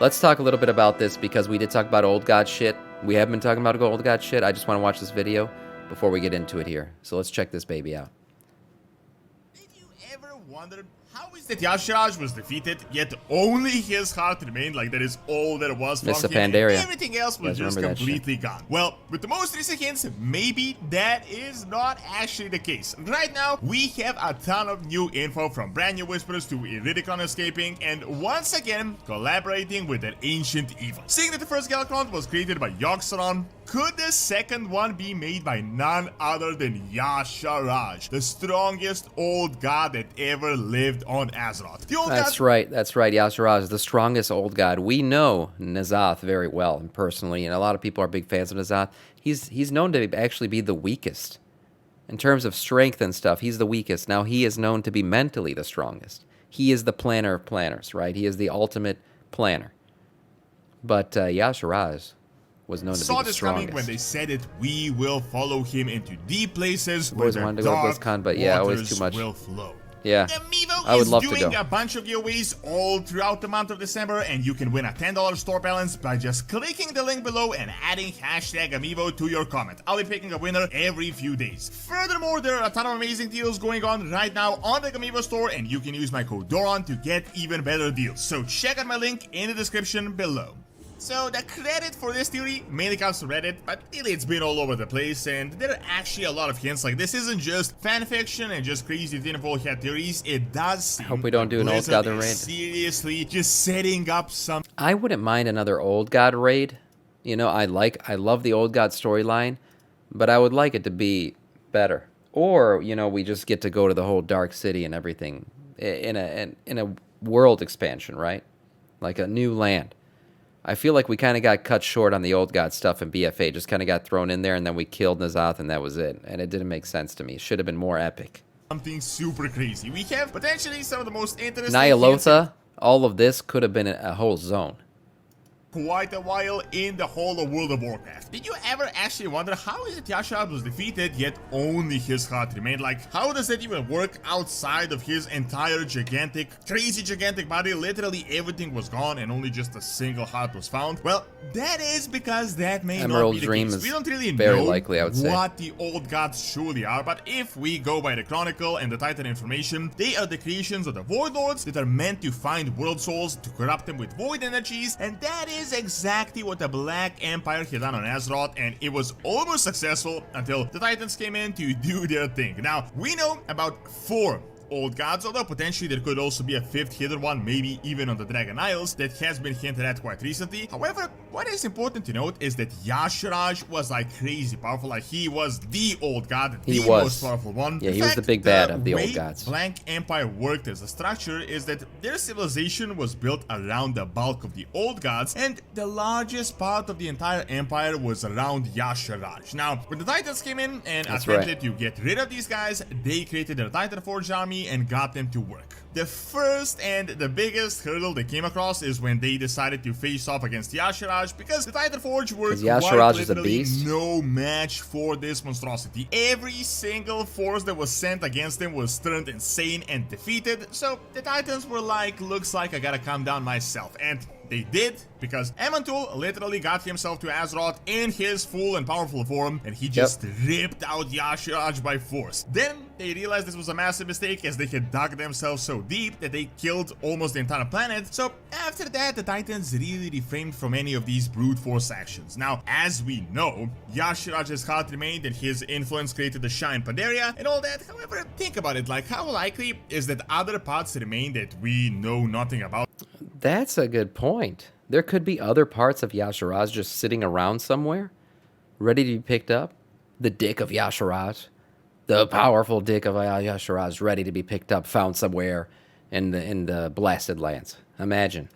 Let's talk a little bit about this because we did talk about old god shit. We have been talking about old god shit. I just want to watch this video before we get into it here. So let's check this baby out. Did you ever wonder how is that SHAARJ was defeated, yet only his heart remained? Like that is all that was from Mr. him. Pandaria. Everything else was just completely gone. Well, with the most recent hints, maybe that is not actually the case. Right now, we have a ton of new info, from brand new whispers to Iridicon escaping, and once again collaborating with an ancient evil. Seeing that the first Galakrond was created by Yogg-Saron, could the second one be made by none other than SHAARJ, the strongest old god that ever lived on Azeroth? That's right. SHAARJ is the strongest old god. We know N'Zoth very well and personally, and a lot of people are big fans of N'Zoth. He's known to actually be the weakest. In terms of strength and stuff, he's the weakest. Now, he is known to be mentally the strongest. He is the planner of planners, right? He is the ultimate planner. But SHAARJ was known to be the strongest. Saw this coming when they said it. We will follow him into deep places where Always the wanted to go to dark BlizzCon, but yeah, always waters too much. will flow. Yeah, Amiibo I would is love to doing go. a bunch of giveaways all throughout the month of December, and you can win a $10 store balance by just clicking the link below and adding hashtag Amiibo to your comment. I'll be picking a winner every few days. Furthermore, there are a ton of amazing deals going on right now on the Amiibo store, and you can use my code Doron to get even better deals. So check out my link in the description below. So the credit for this theory mainly comes to Reddit, but really it's been all over the place, and there are actually a lot of hints. Like, this isn't just fanfiction and just crazy tinfoil hat theories. It does seem Hope we don't do an old god raid. seriously just setting up some. I wouldn't mind another old god raid. You know, I love the old god storyline, but I would like it to be better. Or, you know, we just get to go to the whole Dark City and everything in a world expansion, right? Like a new land. I feel like we kind of got cut short on the old god stuff in BFA. Just kind of got thrown in there, and then we killed N'Zoth, and that was it. And it didn't make sense to me. It should have been more epic. Something super crazy. We have potentially some of the most interesting Nyalotha, all of this could have been a whole zone. Quite a while in the whole of World of Warcraft. Did you ever actually wonder how is it SHAARJ was defeated yet only his heart remained? Like, how does that even work outside of his entire crazy gigantic body? Literally everything was gone and only just a single heart was found. Well, that is because that may not be the case. We don't really know likely, I would say, what the old gods truly are, but if we go by the Chronicle and the Titan information, they are the creations of the Void Lords that are meant to find world souls, to corrupt them with void energies, and that is exactly what the Black Empire had done on Azeroth, and it was almost successful until the Titans came in to do their thing. Now, we know about 4 old gods, although potentially there could also be a 5th hidden one, maybe even on the Dragon Isles, that has been hinted at quite recently. However, what is important to note is that SHAARJ was like crazy powerful. Like, he was the old god, the most powerful one. Yeah, he was the big bad of the old gods. The way Black Empire worked as a structure is that their civilization was built around the bulk of the old gods, and the largest part of the entire empire was around SHAARJ. Now, when the Titans came in and attempted to get rid of these guys, they created their Titan Forge army and got them to work. The first and the biggest hurdle they came across is when they decided to face off against SHAARJ, because the Titan Forge were quite literally no match for this monstrosity. Every single force that was sent against them was turned insane and defeated, so the Titans were like, looks like I gotta calm down myself, and they did, because Amantul literally got himself to Azeroth in his full and powerful form, and he just ripped out SHAARJ by force. Then they realized this was a massive mistake, as they had dug themselves so deep that they killed almost the entire planet. So after that, the Titans really refrained from any of these brute force actions. Now, as we know, SHAARJ's heart remained, and his influence created the Shah in Pandaria and all that. However, think about it, like, how likely is that other parts remain that we know nothing about? That's a good point. There could be other parts of SHAARJ just sitting around somewhere, ready to be picked up. The dick of SHAARJ, the powerful dick of SHAARJ, ready to be picked up, found somewhere in the blasted lands. Imagine.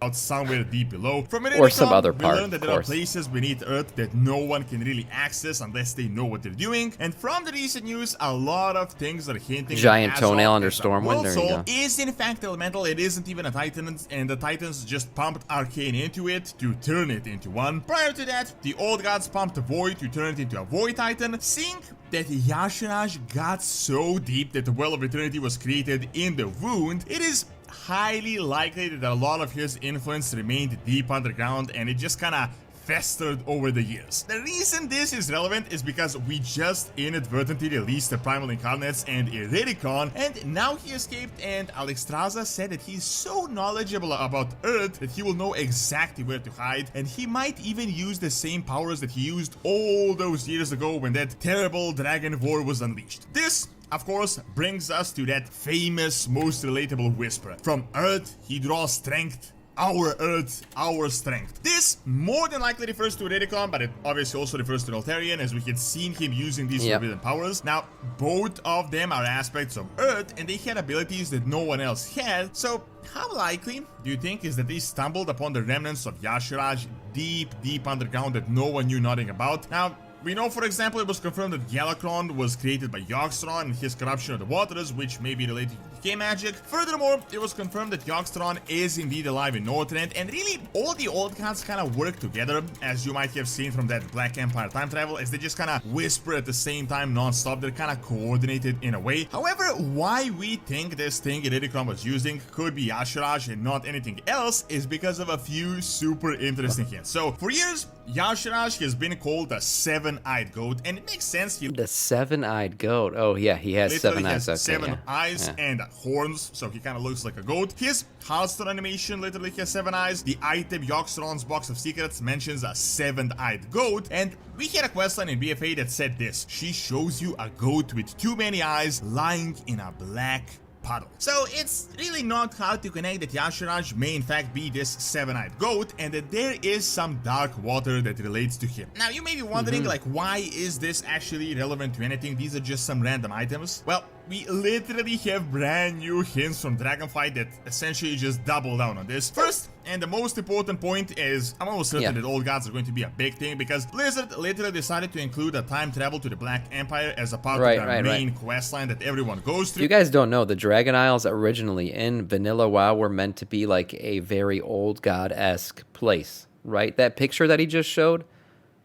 Out somewhere deep below. From or some other part, we learned that there are places beneath Earth that no one can really access unless they know what they're doing. And from the recent news, a lot of things are hinting giant that toenail under Stormwind. There you go. Is in fact elemental. It isn't even a Titan, and the Titans just pumped Arcane into it to turn it into one. Prior to that, the old gods pumped the Void to turn it into a Void Titan. Seeing that SHAARJ got so deep that the Well of Eternity was created in the wound, it is highly likely that a lot of his influence remained deep underground and it just kinda festered over the years. The reason this is relevant is because we just inadvertently released the Primal Incarnates and Iridicon, and now he escaped, and Alexstrasza said that he's so knowledgeable about Earth that he will know exactly where to hide, and he might even use the same powers that he used all those years ago when that terrible dragon war was unleashed. This, of course, brings us to that famous, most relatable whisper. From Earth, he draws strength. Our Earth, our strength. This more than likely refers to Iridicon, but it obviously also refers to Altarian, as we had seen him using these forbidden powers. Now, both of them are aspects of Earth, and they had abilities that no one else had. So, how likely do you think is that they stumbled upon the remnants of SHAARJ deep underground that no one knew nothing about? Now, we know, for example, it was confirmed that Galakrond was created by Yogg-Saron and his corruption of the waters, which may be related to decay magic. Furthermore, it was confirmed that Yogg-Saron is indeed alive in Northrend, and really, all the old gods kind of work together, as you might have seen from that Black Empire time travel, as they just kind of whisper at the same time non-stop. They're kind of coordinated in a way. However, why we think this thing Iridicon was using could be SHAARJ and not anything else is because of a few super interesting hints. So, for years, SHAARJ has been called the seven-eyed goat, and it makes sense. The seven-eyed goat. Oh yeah, he has seven eyes. Has seven eyes and horns, so he kind of looks like a goat. His Hearthstone animation literally has 7 eyes. The item Yogg-Saron's Box of Secrets mentions a seven-eyed goat, and we had a questline in BFA that said this. She shows you a goat with too many eyes lying in a black puddle. So it's really not hard to connect that SHAARJ may in fact be this seven-eyed goat, and that there is some dark water that relates to him. Now you may be wondering, like, why is this actually relevant to anything? These are just some random items. Well, we literally have brand new hints from Dragonflight that essentially just double down on this. First, and the most important point is, I'm almost certain that old gods are going to be a big thing, because Blizzard literally decided to include a time travel to the Black Empire as a part of the main questline that everyone goes through. You guys don't know, the Dragon Isles originally in Vanilla WoW were meant to be like a very old god-esque place, right? That picture that he just showed,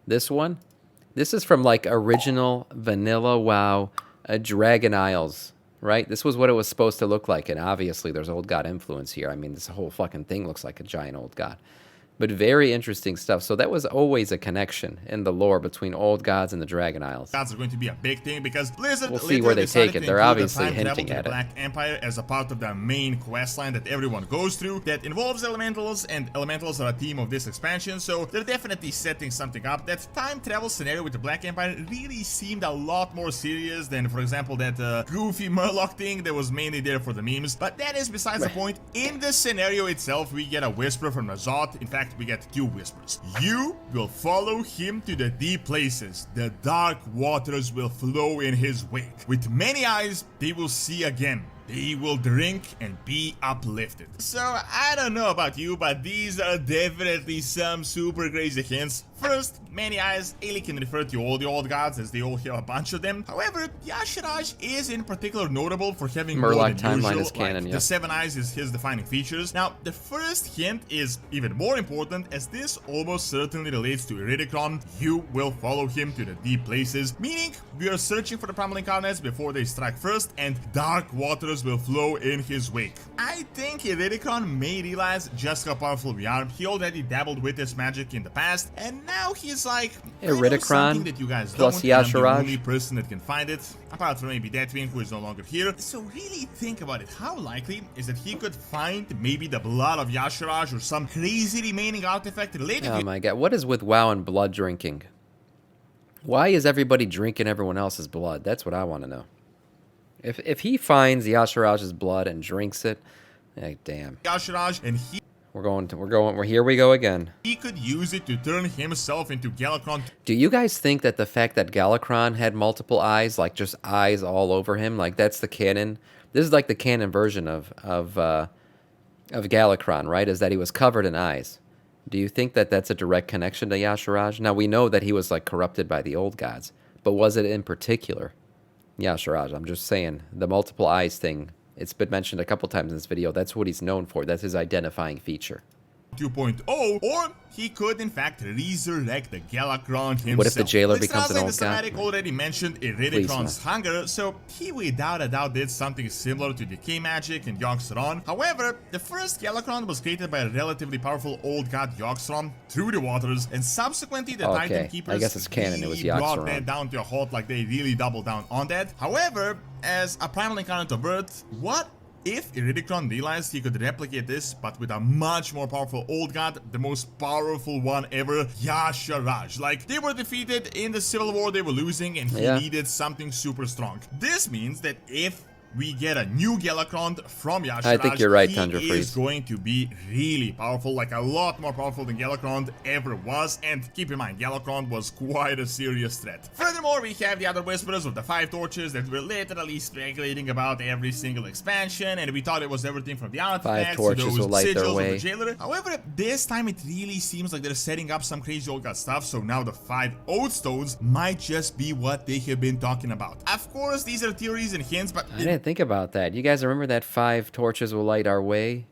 this one, this is from like original Vanilla WoW Dragon Isles, right? This was what it was supposed to look like, and obviously there's old god influence here. I mean, this whole fucking thing looks like a giant old god. But very interesting stuff. So that was always a connection in the lore between old gods and the Dragon Isles. Gods are going to be a big thing because Blizzard we'll see where they take it. They're obviously hinting at it. Black Empire as a part of the main questline that everyone goes through that involves elementals, and elementals are a theme of this expansion, so they're definitely setting something up. That time travel scenario with the Black Empire really seemed a lot more serious than, for example, that goofy Murloc thing that was mainly there for the memes. But that is besides the point. In the scenario itself, we get a whisper from Azot. In fact, we get 2 whispers. You will follow him to the deep places. The dark waters will flow in his wake. With many eyes, they will see again. They will drink and be uplifted. So, I don't know about you, but these are definitely some super crazy hints. First, many eyes, Ailey can refer to all the old gods, as they all have a bunch of them. However, SHAARJ is in particular notable for having Murloc more than timeline usual, is canon, the 7 eyes is his defining features. Now, the first hint is even more important, as this almost certainly relates to Iridicon. You will follow him to the deep places, meaning we are searching for the Primal Incarnates before they strike first, and dark waters will flow in his wake. I think Iridicon may realize just how powerful we are. He already dabbled with this magic in the past, and now he's like, Iridicon that you guys plus don't, and I'm the SHAARJ. only person that can find it, apart from maybe Deathwing, who is no longer here. So really think about it. How likely is that he could find maybe the blood of SHAARJ or some crazy remaining artifact related to Oh my god, what is with WoW and blood drinking? Why is everybody drinking everyone else's blood? That's what I want to know. If he finds SHAARJ's blood and drinks it, hey, damn. SHAARJ, and Here we go again. he could use it to turn himself into Galakrond. Do you guys think that the fact that Galakrond had multiple eyes, like just eyes all over him, like that's the canon? This is like the canon version of Galakrond, right? Is that he was covered in eyes. Do you think that that's a direct connection to SHAARJ? Now, we know that he was like corrupted by the old gods, but was it in particular SHAARJ? I'm just saying, the multiple eyes thing, it's been mentioned a couple times in this video. That's what he's known for. That's his identifying feature. 2.0, or he could in fact resurrect the Galakrond himself. What if the jailer Let's becomes an translate old the god? schematic already mentioned Iridikron's hunger, so he without a doubt did something similar to Decay Magic and Yogg-Saron. However, the first Galakrond was created by a relatively powerful old god Yogg-Saron through the waters, and subsequently the Titan Keepers I guess it's canon, it was really brought Yogg-Saron. that down to a halt, like they really doubled down on that. However, as a primal incarnate of Earth, what if Iridikron realized he could replicate this, but with a much more powerful old god, the most powerful one ever, SHAARJ? Like, they were defeated in the Civil War, they were losing, and he needed something super strong. This means that if we get a new Galakrond from SHAARJ, I think you're right, he Tundra is Freeze. going to be really powerful, like a lot more powerful than Galakrond ever was. And keep in mind, Galakrond was quite a serious threat. Furthermore, we have the other Whisperers of the 5 Torches that were literally speculating about every single expansion, and we thought it was everything from the artifacts 5 torches to those will light their sigils way. of the Jailer. However, this time it really seems like they're setting up some crazy old god stuff, so now the 5 Oath Stones might just be what they have been talking about. Of course, these are theories and hints, but I didn't think about that. You guys remember that 5 torches will light our way?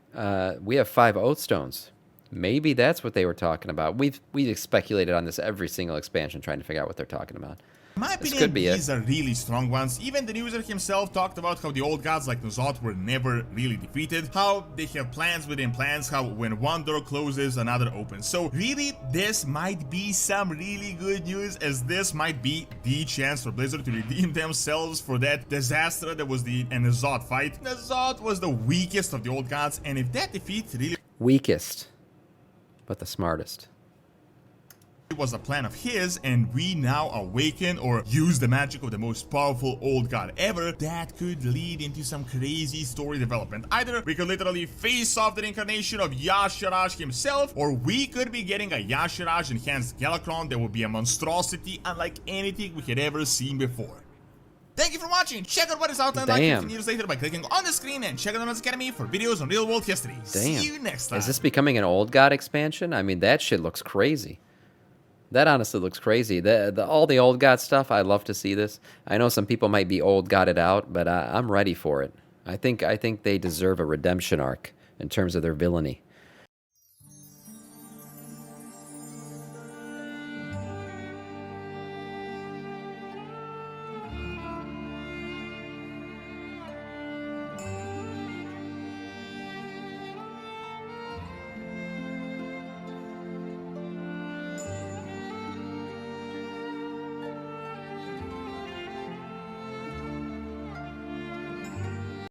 We have 5 oath stones. Maybe that's what they were talking about. We've speculated on this every single expansion, trying to figure out what they're talking about. in my This opinion, could be these are really strong ones. Even the user himself talked about how the old gods like Nuzot were never really defeated, how they have plans within plans, how when one door closes, another opens. So really, this might be some really good news, as this might be the chance for Blizzard to redeem themselves for that disaster that was the Nuzot fight. Nuzot was the weakest of the old gods, and if that defeat really Weakest, but the smartest. it was a plan of his, and we now awaken or use the magic of the most powerful old god ever, that could lead into some crazy story development. Either we could literally face off the incarnation of SHAARJ himself, or we could be getting a SHAARJ enhanced Galakrond that would be a monstrosity unlike anything we had ever seen before. Thank you for watching. Check out what is out there like 15 years later by clicking on the screen, and check out the Man's Academy for videos on real world history. See you next time. Is this becoming an old god expansion? I mean, that shit looks crazy. That honestly looks crazy. All the old god stuff, I love to see this. I know some people might be old godded out, but I'm ready for it. I think they deserve a redemption arc in terms of their villainy.